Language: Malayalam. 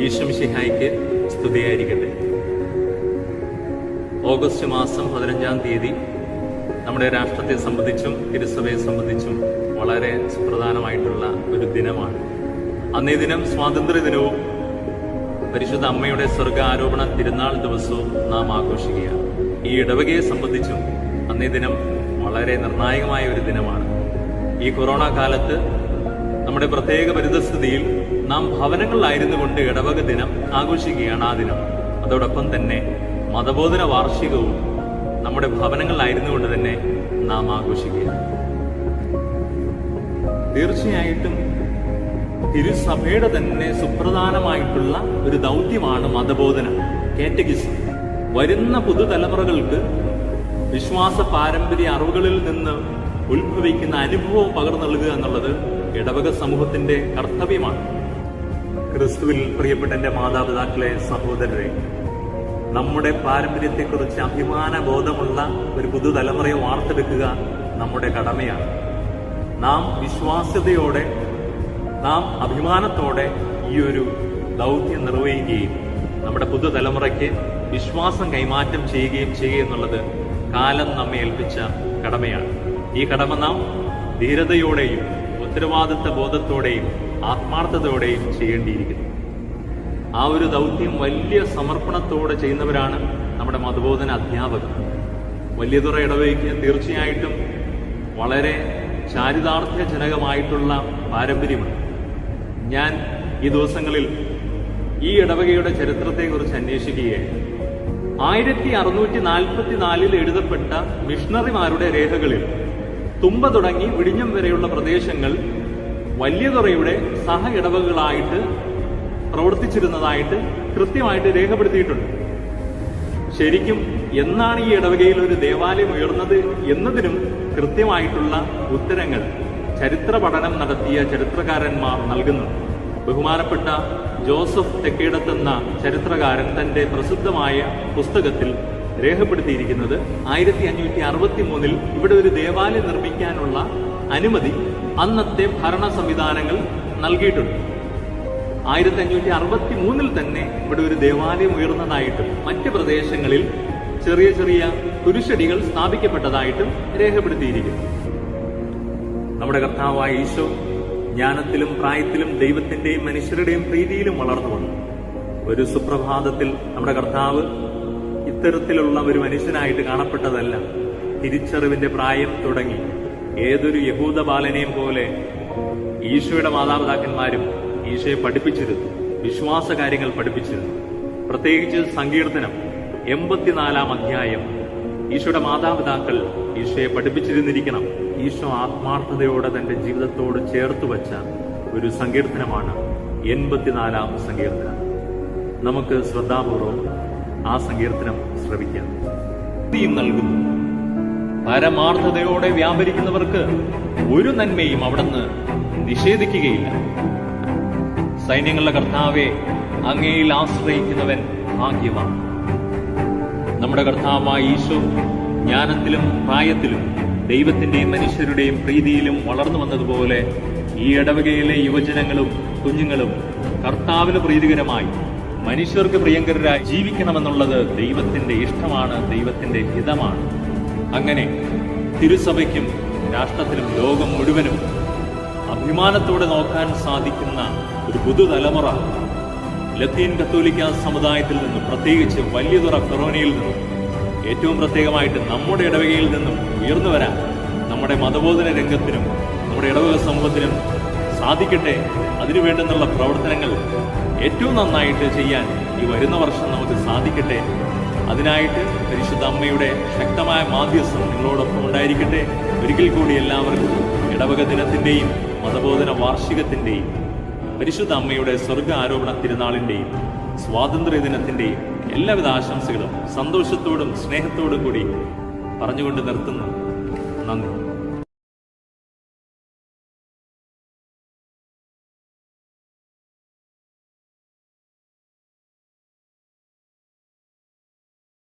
ഈശ്വമിശിഹായ്ക്ക് സ്തുതിയായിരിക്കട്ടെ. ഓഗസ്റ്റ് മാസം 15-ാം തീയതി നമ്മുടെ രാഷ്ട്രത്തെ സംബന്ധിച്ചും തിരുസഭയെ സംബന്ധിച്ചും വളരെ സുപ്രധാനമായിട്ടുള്ള ഒരു ദിനമാണ്. അന്നേ ദിനം സ്വാതന്ത്ര്യ ദിനവും പരിശുദ്ധ അമ്മയുടെ സ്വർഗാരോപണ തിരുനാൾ ദിവസവും നാം ആഘോഷിക്കുകയാണ്. ഈ ഇടവകയെ സംബന്ധിച്ചും അന്നേ ദിനം വളരെ നിർണായകമായ ഒരു ദിനമാണ്. ഈ കൊറോണ കാലത്ത് നമ്മുടെ പ്രത്യേക പരിതസ്ഥിതിയിൽ നാം ഭവനങ്ങളിലായിരുന്നു കൊണ്ട് ഇടവക ദിനം ആഘോഷിക്കുകയാണ്. ആ ദിനം അതോടൊപ്പം തന്നെ മതബോധന വാർഷികവും നമ്മുടെ ഭവനങ്ങളിലായിരുന്നു കൊണ്ട് തന്നെ നാം ആഘോഷിക്കുകയാണ്. തീർച്ചയായിട്ടും തിരുസഭയുടെ തന്നെ സുപ്രധാനമായിട്ടുള്ള ഒരു ദൗത്യമാണ് മതബോധന, കാറ്റഗിസം. വരുന്ന പുതുതലമുറകൾക്ക് വിശ്വാസ പാരമ്പര്യ അറിവുകളിൽ നിന്ന് ഉത്ഭവിക്കുന്ന അനുഭവം പകർന്നു നൽകുക എന്നുള്ളത് ഇടവക സമൂഹത്തിന്റെ കർത്തവ്യമാണ്. ക്രിസ്തുവിൽ പ്രിയപ്പെട്ട എന്റെ മാതാപിതാക്കളെ, സഹോദരരെ, നമ്മുടെ പാരമ്പര്യത്തെക്കുറിച്ച് അഭിമാന ബോധമുള്ള ഒരു പുതുതലമുറയെ വാർത്തെടുക്കുക നമ്മുടെ കടമയാണ്. നാം വിശ്വാസ്യതയോടെ, നാം അഭിമാനത്തോടെ ഈ ഒരു ദൗത്യം നിർവഹിക്കുകയും നമ്മുടെ പുതുതലമുറയ്ക്ക് വിശ്വാസം കൈമാറ്റം ചെയ്യുകയും ചെയ്യുക എന്നുള്ളത് കാലം നമ്മെ ഏൽപ്പിച്ച കടമയാണ്. ഈ കടമ നാം ധീരതയോടെയും ഉത്തരവാദിത്വ ബോധത്തോടെയും ആത്മാർത്ഥതയോടെയും ചെയ്യേണ്ടിയിരിക്കുന്നു. ആ ഒരു ദൗത്യം വലിയ സമർപ്പണത്തോടെ ചെയ്യുന്നവരാണ് നമ്മുടെ മതബോധന അധ്യാപകർ. വലിയതുറ ഇടവകയ്ക്ക് തീർച്ചയായിട്ടും വളരെ ചാരിതാർത്ഥ്യജനകമായിട്ടുള്ള പാരമ്പര്യമുണ്ട്. ഞാൻ ഈ ദിവസങ്ങളിൽ ഈ ഇടവകയുടെ ചരിത്രത്തെക്കുറിച്ച് അന്വേഷിക്കുകയാണ്. 1644 എഴുതപ്പെട്ട മിഷണറിമാരുടെ രേഖകളിൽ തുമ്പ തുടങ്ങി വിഴിഞ്ഞം വരെയുള്ള പ്രദേശങ്ങൾ വലിയതുറയുടെ സഹ ഇടവകളായിട്ട് പ്രവർത്തിച്ചിരുന്നതായിട്ട് കൃത്യമായിട്ട് രേഖപ്പെടുത്തിയിട്ടുണ്ട്. ശരിക്കും എന്നാണ് ഈ ഇടവകയിൽ ഒരു ദേവാലയം ഉയർന്നത് എന്നതിനും കൃത്യമായിട്ടുള്ള ഉത്തരങ്ങൾ ചരിത്ര പഠനം നടത്തിയ ചരിത്രകാരന്മാർ നൽകുന്നു. ബഹുമാനപ്പെട്ട ജോസഫ് തെക്കേടത്തെന്ന ചരിത്രകാരൻ തന്റെ പ്രസിദ്ധമായ പുസ്തകത്തിൽ രേഖപ്പെടുത്തിയിരിക്കുന്നത് 1563 ഇവിടെ ഒരു ദേവാലയം നിർമ്മിക്കാനുള്ള അനുമതി അന്നത്തെ ഭരണ സംവിധാനങ്ങൾ നൽകിയിട്ടുണ്ട്. 1563 തന്നെ ഇവിടെ ഒരു ദേവാലയം ഉയർന്നതായിട്ടും മറ്റ് പ്രദേശങ്ങളിൽ ചെറിയ ചെറിയ കുരിശടികൾ സ്ഥാപിക്കപ്പെട്ടതായിട്ടും രേഖപ്പെടുത്തിയിരിക്കുന്നു. നമ്മുടെ കർത്താവായ ഈശോ ജ്ഞാനത്തിലും പ്രായത്തിലും ദൈവത്തിന്റെയും മനുഷ്യരുടെയും പ്രീതിയിലും വളർന്നു വന്നു. ഒരു സുപ്രഭാതത്തിൽ നമ്മുടെ കർത്താവ് ഇത്തരത്തിലുള്ള ഒരു മനുഷ്യനായിട്ട് കാണപ്പെട്ടതല്ല. തിരിച്ചറിവിന്റെ പ്രായം തുടങ്ങി ഏതൊരു യഹൂദ ബാലനെയും പോലെ ഈശോയുടെ മാതാപിതാക്കന്മാരും ഈശോയെ പഠിപ്പിച്ചിരുന്നു, വിശ്വാസ കാര്യങ്ങൾ പഠിപ്പിച്ചിരുന്നു. പ്രത്യേകിച്ച് സങ്കീർത്തനം 84-ാം അധ്യായം ഈശോയുടെ മാതാപിതാക്കൾ ഈശോയെ പഠിപ്പിച്ചിരുന്നിരിക്കണം. ഈശോ ആത്മാർത്ഥതയോടെ തന്റെ ജീവിതത്തോട് ചേർത്ത് വച്ച ഒരു സങ്കീർത്തനമാണ് 84-ാം സങ്കീർത്തനം. നമുക്ക് ശ്രദ്ധാപൂർവം ആ സങ്കീർത്തനം ശ്രവിക്കാം. നൽകുന്നു, പരമാർത്ഥതയോടെ വ്യാപരിക്കുന്നവർക്ക് ഒരു നന്മയും അവിടുന്ന് നിഷേധിക്കുകയില്ല. സൈന്യങ്ങളുടെ കർത്താവെ, അങ്ങയിൽ ആശ്രയിക്കുന്നവൻ ഭാഗ്യവാൻ. നമ്മുടെ കർത്താവായ ഈശോ ജ്ഞാനത്തിലും പ്രായത്തിലും ദൈവത്തിന്റെയും മനുഷ്യരുടെയും പ്രീതിയിലും വളർന്നു വന്നതുപോലെ ഈ ഇടവകയിലെ യുവജനങ്ങളും കുഞ്ഞുങ്ങളും കർത്താവിന് പ്രീതികരമായി മനുഷ്യർക്ക് പ്രിയങ്കരായി ജീവിക്കണമെന്നുള്ളത് ദൈവത്തിന്റെ ഇഷ്ടമാണ്, ദൈവത്തിന്റെ ഹിതമാണ്. അങ്ങനെ തിരുസഭയ്ക്കും രാഷ്ട്രത്തിലും ലോകം മുഴുവനും അഭിമാനത്തോടെ നോക്കാൻ സാധിക്കുന്ന ഒരു പുതുതലമുറ ലത്തീൻ കത്തോലിക്ക സമുദായത്തിൽ നിന്നും, പ്രത്യേകിച്ച് വലിയതുറ ഫെറോനയിൽ നിന്നും, ഏറ്റവും പ്രത്യേകമായിട്ട് നമ്മുടെ ഇടവകയിൽ നിന്നും ഉയർന്നു വരാൻ നമ്മുടെ മതബോധന രംഗത്തിനും നമ്മുടെ ഇടവക സമൂഹത്തിനും സാധിക്കട്ടെ. അതിനുവേണ്ടുന്നുള്ള പ്രവർത്തനങ്ങൾ ഏറ്റവും നന്നായിട്ട് ചെയ്യാൻ ഈ വരുന്ന വർഷം നമുക്ക് സാധിക്കട്ടെ. അതിനായിട്ട് പരിശുദ്ധ അമ്മയുടെ ശക്തമായ മാധ്യസ്ഥം നിങ്ങളോടൊപ്പം ഉണ്ടായിരിക്കട്ടെ. ഒരിക്കൽ കൂടി എല്ലാവർക്കും ഇടവക ദിനത്തിന്റെയും മതബോധന വാർഷികത്തിന്റെയും പരിശുദ്ധ അമ്മയുടെ സ്വർഗ ആരോപണ തിരുനാളിന്റെയും സ്വാതന്ത്ര്യ ദിനത്തിന്റെയും എല്ലാവിധ ആശംസകളും സന്തോഷത്തോടും സ്നേഹത്തോടും കൂടി പറഞ്ഞുകൊണ്ട് നിർത്തുന്നു. നന്ദി.